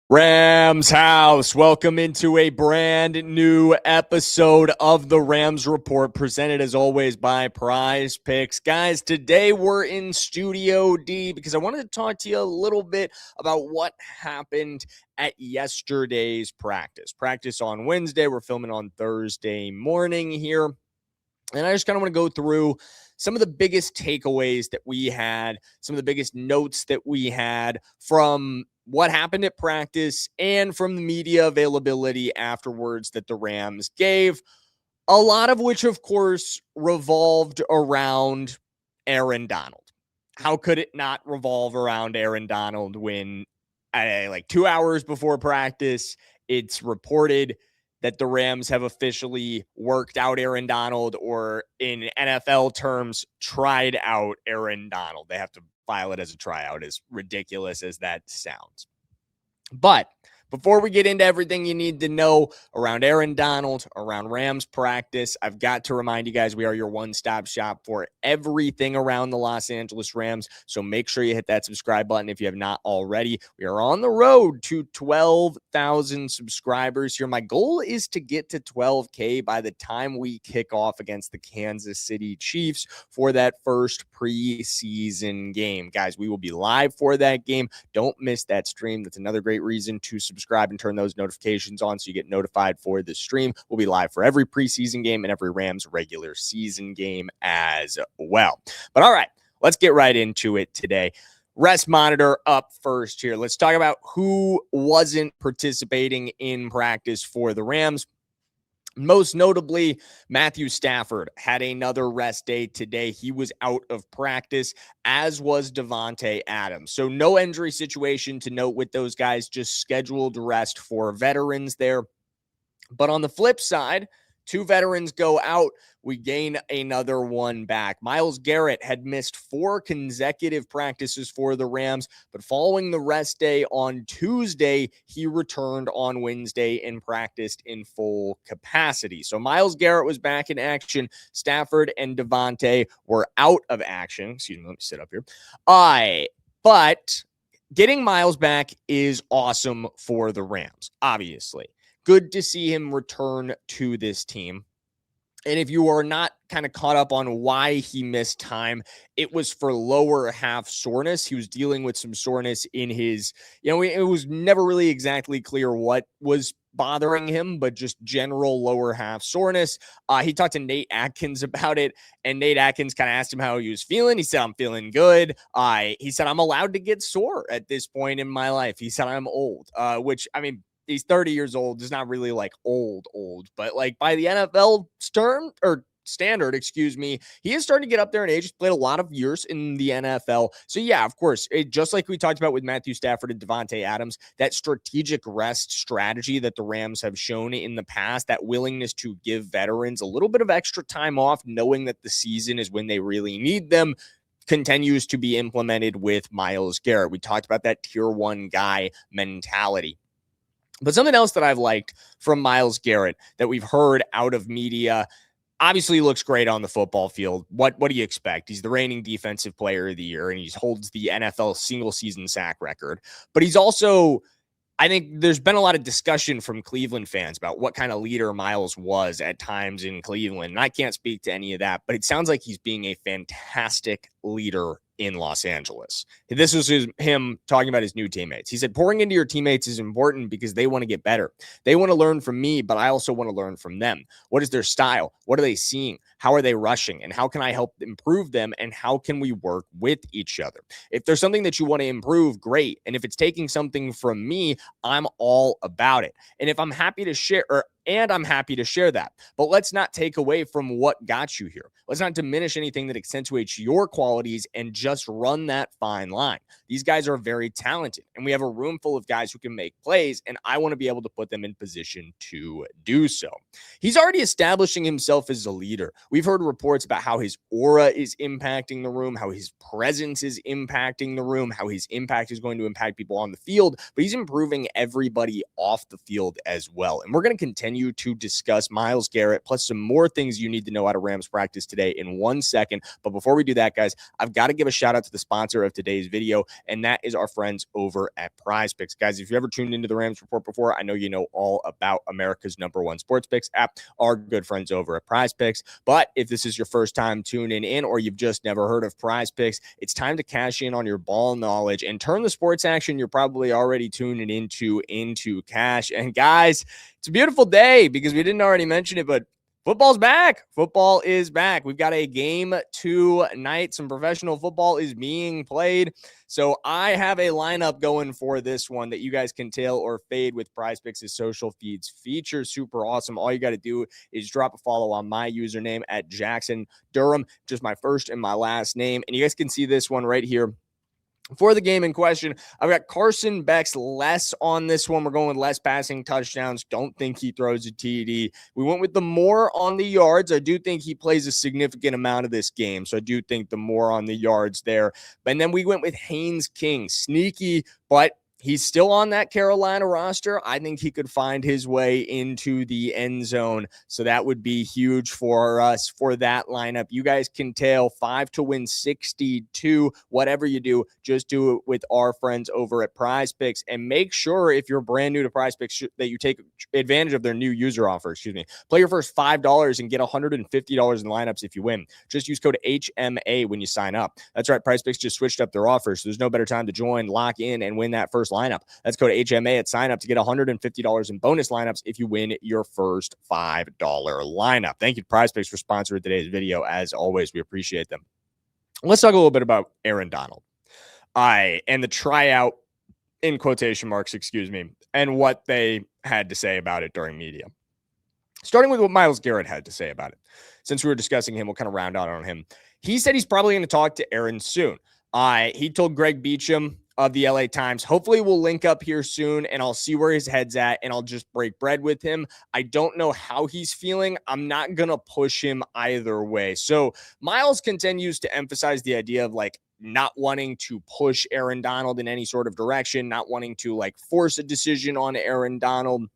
Rams house, welcome into a brand new episode of the Rams Report, presented as always by Prize Picks. Guys, today we're in Studio D because I wanted to talk to you a little bit about what happened at yesterday's practice. Practice on Wednesday, we're filming on Thursday morning here. And I just kind of want to go through some of the biggest takeaways that we had, some of the biggest notes that we had from what happened at practice and from the media availability afterwards that the Rams gave, a lot of which, of course, revolved around Aaron Donald. How could it not revolve around Aaron Donald when, like 2 hours before practice, it's reported that the Rams have officially worked out Aaron Donald, or in NFL terms, tried out Aaron Donald. They have to file it as a tryout, as ridiculous as that sounds. But before we get into everything you need to know around Aaron Donald, around Rams practice, I've got to remind you guys, we are your one-stop shop for everything around the Los Angeles Rams. So make sure you hit that subscribe button if you have not already. We are on the road to 12,000 subscribers here. My goal is to get to 12K by the time we kick off against the Kansas City Chiefs for that first preseason game. Guys, we will be live for that game. Don't miss that stream. That's another great reason to subscribe and turn those notifications on so you get notified for the stream. We'll be live for every preseason game and every Rams regular season game as well. But all right, let's get right into it today. Rest monitor up first here. Let's talk about who wasn't participating in practice for the Rams. Most notably, Matthew Stafford had another rest day today. He was out of practice, as was Davante Adams. So no injury situation to note with those guys, just scheduled rest for veterans there. But on the flip side, 2 veterans go out. We gain another one back. Myles Garrett had missed 4 consecutive practices for the Rams, but following the rest day on Tuesday, he returned on Wednesday and practiced in full capacity. So Myles Garrett was back in action. Stafford and Davante were out of action. Excuse me, let me sit up here. But getting Myles back is awesome for the Rams, obviously. Good to see him return to this team. And if you are not kind of caught up on why he missed time, it was for lower half soreness. He was dealing with some soreness in his, it was never really exactly clear what was bothering him, but just general lower half soreness. He talked to Nate Atkins about it, and Nate Atkins kind of asked him how he was feeling. He said, "I'm feeling good." He said, "I'm allowed to get sore at this point in my life." He said, "I'm old," which, I mean, he's 30 years old. It's not really like old, but like by the NFL standard, he is starting to get up there in age. He's played a lot of years in the NFL. So yeah, of course, just like we talked about with Matthew Stafford and Davante Adams, that strategic rest strategy that the Rams have shown in the past, that willingness to give veterans a little bit of extra time off, knowing that the season is when they really need them, continues to be implemented with Myles Garrett. We talked about that tier 1 guy mentality. But something else that I've liked from Myles Garrett that we've heard out of media, obviously looks great on the football field. What do you expect? He's the reigning defensive player of the year, and he holds the NFL single season sack record. But he's also, I think there's been a lot of discussion from Cleveland fans about what kind of leader Myles was at times in Cleveland. And I can't speak to any of that, but it sounds like he's being a fantastic leader in Los Angeles. This was him talking about his new teammates. He said, pouring into your teammates is important because they want to get better. They want to learn from me, but I also want to learn from them. What is their style? What are they seeing? How are they rushing? And how can I help improve them? And how can we work with each other? If there's something that you want to improve, great. And if it's taking something from me, I'm all about it. And if I'm happy to share, I'm happy to share that. But let's not take away from what got you here. Let's not diminish anything that accentuates your qualities and just run that fine line. These guys are very talented, and we have a room full of guys who can make plays, and I want to be able to put them in position to do so. He's already establishing himself as a leader. We've heard reports about how his aura is impacting the room, how his presence is impacting the room, how his impact is going to impact people on the field, but he's improving everybody off the field as well. And we're going to continue continue to discuss Myles Garrett, plus some more things you need to know out of Rams practice today in 1 second. But before we do that, guys, I've got to give a shout out to the sponsor of today's video, and that is our friends over at Prize Picks. Guys, if you ever tuned into the Rams Report before, I know you know all about America's #1 sports picks app, our good friends over at Prize Picks. But if this is your first time tuning in, or you've just never heard of Prize Picks, it's time to cash in on your ball knowledge and turn the sports action you're probably already tuning into cash. And guys, it's a beautiful day because we didn't already mention it, but football's back. Football is back. We've got a game tonight. Some professional football is being played. So I have a lineup going for this one that you guys can tail or fade with Prize Picks' social feeds feature. Super awesome. All you got to do is drop a follow on my username at Jackson Durham, just my first and my last name. And you guys can see this one right here. For the game in question, I've got Carson Beck's less on this one. We're going with less passing touchdowns. Don't think he throws a TD. We went with the more on the yards. I do think he plays a significant amount of this game, so I do think the more on the yards there. And then we went with Haynes King. Sneaky, but he's still on that Carolina roster. I think he could find his way into the end zone. So that would be huge for us for that lineup. You guys can tail 5 to win 62. Whatever you do, just do it with our friends over at Prize Picks. And make sure if you're brand new to Prize Picks that you take advantage of their new user offer. Play your first $5 and get $150 in lineups if you win. Just use code HMA when you sign up. That's right. Prize Picks just switched up their offers. So there's no better time to join, lock in, and win that first lineup. That's code HMA at sign up to get $150 in bonus lineups if you win your first $5 lineup. Thank you to Prize Picks for sponsoring today's video. As always, we appreciate them. Let's talk a little bit about Aaron Donald. And the tryout, in quotation marks, and what they had to say about it during media. Starting with what Myles Garrett had to say about it. Since we were discussing him, we'll kind of round out on him. He said he's probably going to talk to Aaron soon. He told Greg Beacham of the LA Times, hopefully we'll link up here soon and I'll see where his head's at and I'll just break bread with him. I don't know how he's feeling. I'm not going to push him either way. So Myles continues to emphasize the idea of like not wanting to push Aaron Donald in any sort of direction, not wanting to like force a decision on Aaron Donald,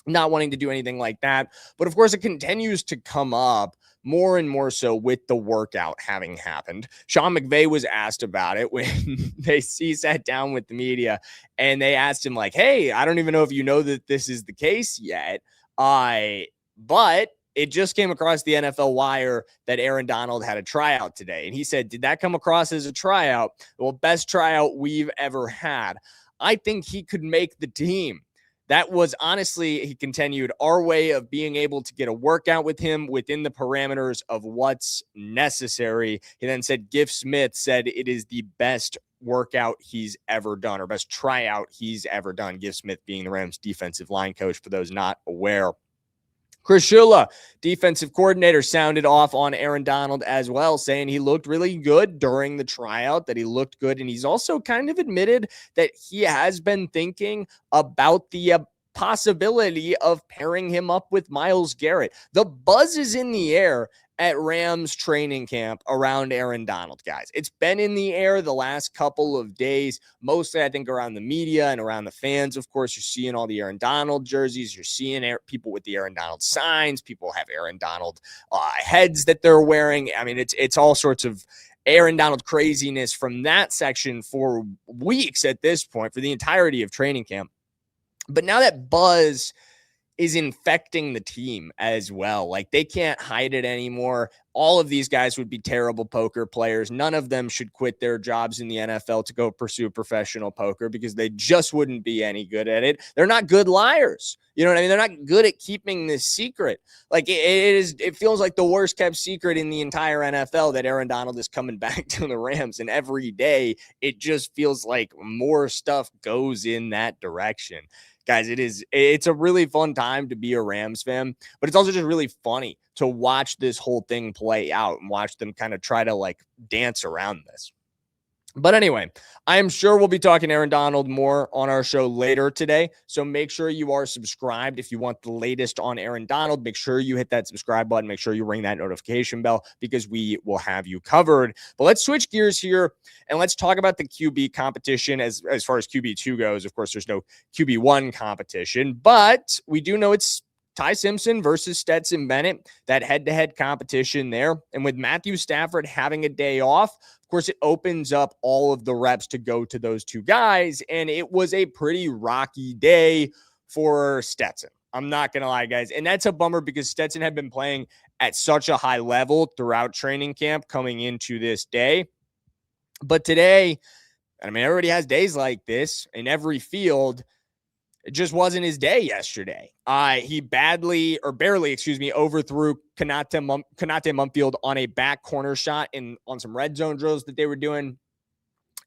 not wanting to do anything like that. But of course, it continues to come up more and more so with the workout having happened. Sean McVay was asked about it when he sat down with the media and they asked him like, hey, I don't even know if you know that this is the case yet. But it just came across the NFL wire that Aaron Donald had a tryout today. And he said, did that come across as a tryout? Well, best tryout we've ever had. I think he could make the team. That was honestly, he continued, our way of being able to get a workout with him within the parameters of what's necessary. He then said, Giff Smith said it is the best workout he's ever done, or best tryout he's ever done. Giff Smith being the Rams defensive line coach, for those not aware. Chris Shula, defensive coordinator, sounded off on Aaron Donald as well, saying he looked really good during the tryout, that he looked good. And he's also kind of admitted that he has been thinking about the possibility of pairing him up with Myles Garrett. The buzz is in the air at Rams training camp around Aaron Donald, guys. It's been in the air the last couple of days, mostly I think around the media and around the fans. Of course, you're seeing all the Aaron Donald jerseys. You're seeing people with the Aaron Donald signs. People have Aaron Donald heads that they're wearing. I mean, it's all sorts of Aaron Donald craziness from that section for weeks at this point, for the entirety of training camp. But now that buzz is infecting the team as well. Like, they can't hide it anymore. All of these guys would be terrible poker players. None of them should quit their jobs in the NFL to go pursue professional poker because they just wouldn't be any good at it. They're not good liars. You know what I mean? They're not good at keeping this secret. Like, it feels like the worst kept secret in the entire NFL that Aaron Donald is coming back to the Rams. And every day it just feels like more stuff goes in that direction. Guys, it's a really fun time to be a Rams fan, but it's also just really funny to watch this whole thing play out and watch them kind of try to like dance around this. But anyway, I am sure we'll be talking Aaron Donald more on our show later today. So make sure you are subscribed if you want the latest on Aaron Donald. Make sure you hit that subscribe button. Make sure you ring that notification bell because we will have you covered. But let's switch gears here and let's talk about the QB competition as far as QB2 goes. Of course, there's no QB1 competition, but we do know it's Ty Simpson versus Stetson Bennett, that head-to-head competition there. And with Matthew Stafford having a day off, of course, it opens up all of the reps to go to those two guys. And it was a pretty rocky day for Stetson. I'm not going to lie, guys. And that's a bummer because Stetson had been playing at such a high level throughout training camp coming into this day. But today, I mean, everybody has days like this in every field. It just wasn't his day yesterday. He barely, overthrew Konate Mumpfield on a back corner shot on some red zone drills that they were doing.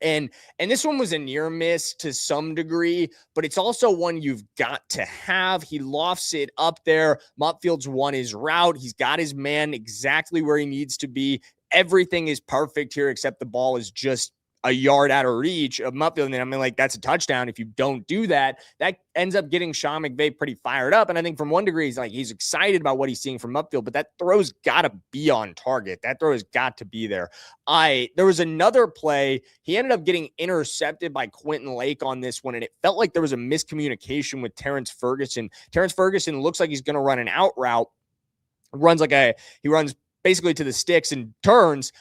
And this one was a near miss to some degree, but it's also one you've got to have. He lofts it up there. Mumpfield's won his route. He's got his man exactly where he needs to be. Everything is perfect here, except the ball is just a yard out of reach of Mumpfield. And I mean, like, that's a touchdown. If you don't do that, that ends up getting Sean McVay pretty fired up. And I think from one degree, he's excited about what he's seeing from Mumpfield, but that throw's got to be on target. That throw has got to be there. There was another play. He ended up getting intercepted by Quentin Lake on this one, and it felt like there was a miscommunication with Terrence Ferguson. Terrence Ferguson looks like he's going to run an out route. He runs basically to the sticks and turns,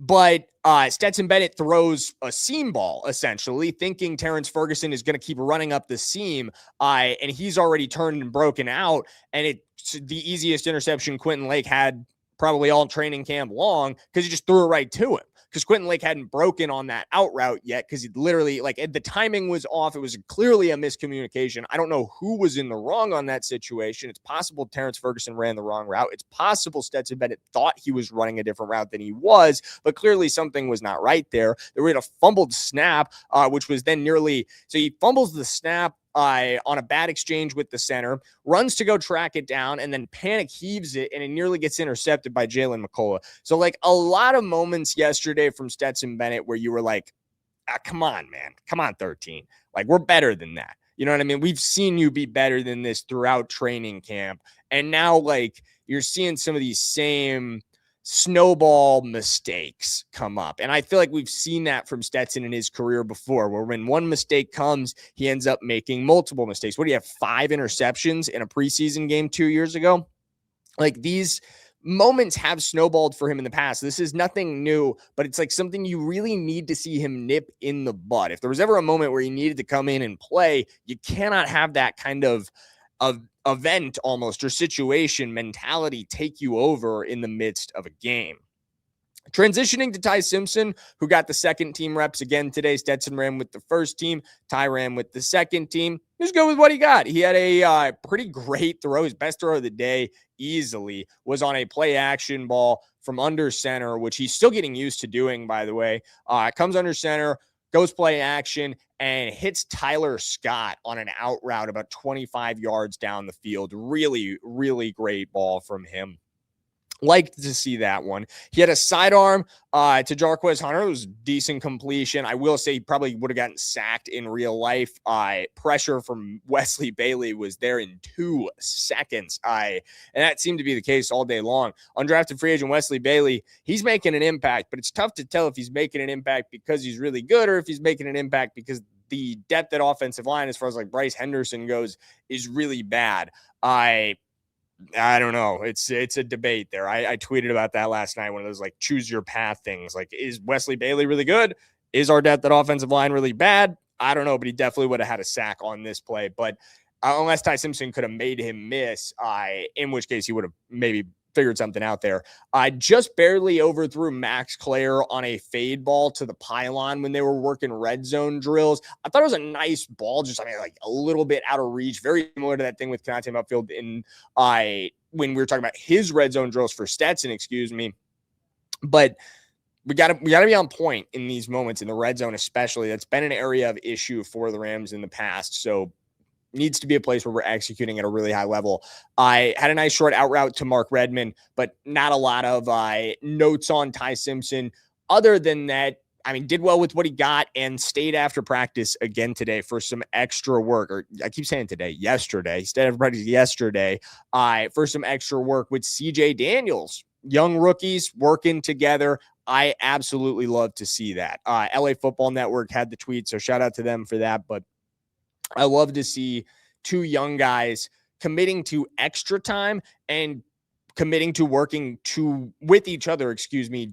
but Stetson Bennett throws a seam ball, essentially, thinking Terrence Ferguson is going to keep running up the seam, and he's already turned and broken out, and it's the easiest interception Quentin Lake had probably all training camp long because he just threw it right to him. Because Quentin Lake hadn't broken on that out route yet because he literally, the timing was off. It was clearly a miscommunication. I don't know who was in the wrong on that situation. It's possible Terrence Ferguson ran the wrong route. It's possible Stetson Bennett thought he was running a different route than he was, but clearly something was not right there. They were in a fumbled snap, which was then so he fumbles the snap on a bad exchange with the center, runs to go track it down, and then panic heaves it, and it nearly gets intercepted by Jalen McCullough. So, a lot of moments yesterday from Stetson Bennett where you were like, come on, man. Come on, 13. We're better than that. You know what I mean? We've seen you be better than this throughout training camp. And now, you're seeing some of these same snowball mistakes come up. And I feel like we've seen that from Stetson in his career before, where when one mistake comes, he ends up making multiple mistakes. What do you have? 5 interceptions in a preseason game 2 years ago? These moments have snowballed for him in the past. This is nothing new, but it's something you really need to see him nip in the bud. If there was ever a moment where he needed to come in and play, you cannot have that kind of event almost or situation mentality take you over in the midst of a game. Transitioning to Ty Simpson, who got the second team reps again today. Stetson ran with the first team. Ty ran with the second team. Just go with what he got. He had a pretty great throw. His best throw of the day easily was on a play action ball from under center, which he's still getting used to doing, by the way. Comes under center, goes play action, and hits Tyler Scott on an out route about 25 yards down the field. Really, really great ball from him. Liked to see that one. He had a sidearm to Jarquez Hunter. It was a decent completion. I will say he probably would have gotten sacked in real life. Pressure from Wesley Bailey was there in 2 seconds. And that seemed to be the case all day long. Undrafted free agent Wesley Bailey, he's making an impact, but it's tough to tell if he's making an impact because he's really good or if he's making an impact because the depth at offensive line, as far as Bryce Henderson goes, is really bad. I don't know. It's a debate there. I tweeted about that last night. One of those choose your path things. Is Wesley Bailey really good? Is our depth at offensive line really bad? I don't know, but he definitely would have had a sack on this play. But unless Ty Simpson could have made him miss, in which case he would have maybe figured something out there. I just barely overthrew Max Clare on a fade ball to the pylon when they were working red zone drills. I thought it was a nice ball, just a little bit out of reach, very similar to that thing with Konate Mumpfield when we were talking about his red zone drills for Stetson, excuse me. But we got to be on point in these moments in the red zone, especially. That's been an area of issue for the Rams in the past. So needs to be a place where we're executing at a really high level. I had a nice short out route to Mark Redmond, but not a lot of notes on Ty Simpson. Other than that, did well with what he got and stayed after practice again today for some extra work. Or I keep saying today, yesterday. Stayed after practice yesterday for some extra work with CJ Daniels. Young rookies working together. I absolutely love to see that. LA Football Network had the tweet, so shout out to them for that. But I love to see 2 young guys committing to extra time and committing to working with each other,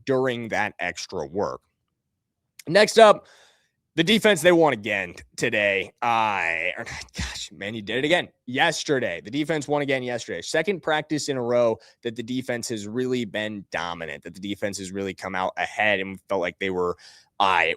during that extra work. Next up, the defense, they won again today. You did it again yesterday. The defense won again yesterday. Second practice in a row that the defense has really been dominant, that the defense has really come out ahead and felt like they were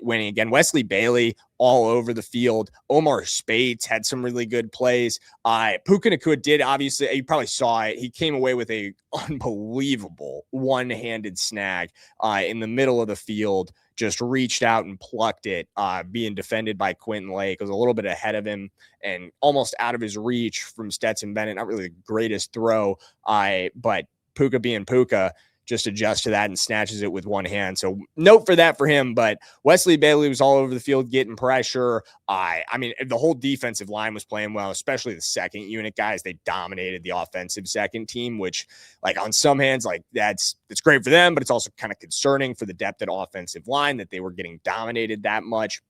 winning again. Wesley Bailey all over the field. Omar Speights had some really good plays. Puka Nacua did, obviously, you probably saw it. He came away with a unbelievable one-handed snag in the middle of the field. Just reached out and plucked it, being defended by Quentin Lake. It was a little bit ahead of him and almost out of his reach from Stetson Bennett. Not really the greatest throw, but Puka being Puka just adjusts to that and snatches it with one hand. So note for that for him. But Wesley Bailey was all over the field getting pressure. The whole defensive line was playing well, especially the second unit guys. They dominated the offensive second team, which, like, on some hands, like, it's great for them, but it's also kind of concerning for the depth at offensive line that they were getting dominated that much.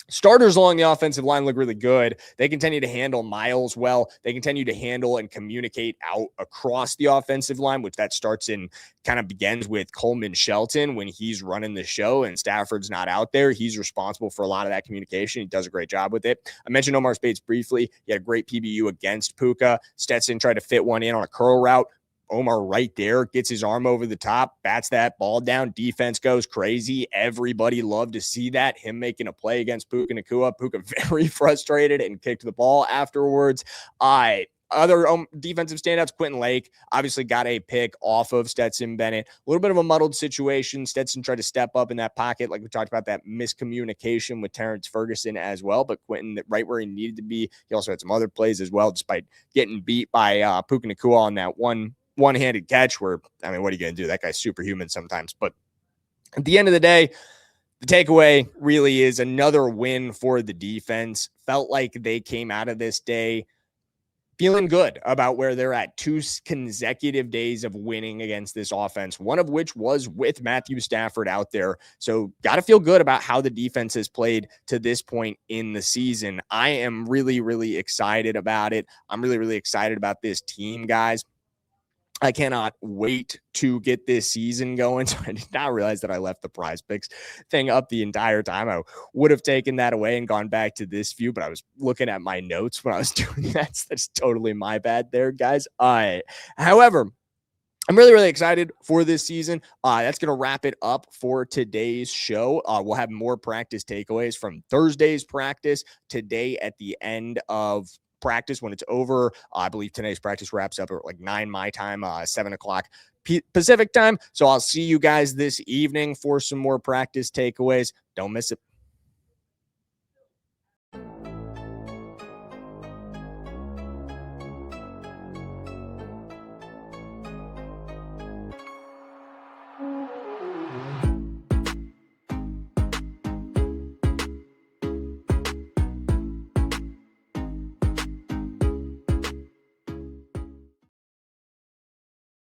Starters along the offensive line look really good. They continue to handle Myles well. They continue to handle and communicate out across the offensive line, which that starts in kind of begins with Coleman Shelton when he's running the show and Stafford's not out there. He's responsible for a lot of that communication. He does a great job with it. I mentioned Omar Speights briefly. He had a great PBU against Puka. Stetson tried to fit one in on a curl route. Omar right there gets his arm over the top, bats that ball down. Defense goes crazy. Everybody loved to see that. Him making a play against Puka Nacua. Puka very frustrated and kicked the ball afterwards. Other defensive standouts, Quentin Lake obviously got a pick off of Stetson Bennett. A little bit of a muddled situation. Stetson tried to step up in that pocket, like we talked about, that miscommunication with Terrence Ferguson as well. But Quentin, right where he needed to be. He also had some other plays as well, despite getting beat by Puka Nacua on that one-handed catch where, what are you going to do? That guy's superhuman sometimes. But at the end of the day, the takeaway really is another win for the defense. Felt like they came out of this day feeling good about where they're at. 2 consecutive days of winning against this offense, one of which was with Matthew Stafford out there. So got to feel good about how the defense has played to this point in the season. I am really, really excited about it. I'm really, really excited about this team, guys. I cannot wait to get this season going. So I did not realize that I left the Prize Picks thing up the entire time. I would have taken that away and gone back to this view, but I was looking at my notes when I was doing that. So that's totally my bad there, guys. However, I'm really, really excited for this season. That's going to wrap it up for today's show. We'll have more practice takeaways from Thursday's practice today at the end of practice when it's over. I believe today's practice wraps up at like 9 my time, 7 o'clock Pacific time. So I'll see you guys this evening for some more practice takeaways. Don't miss it.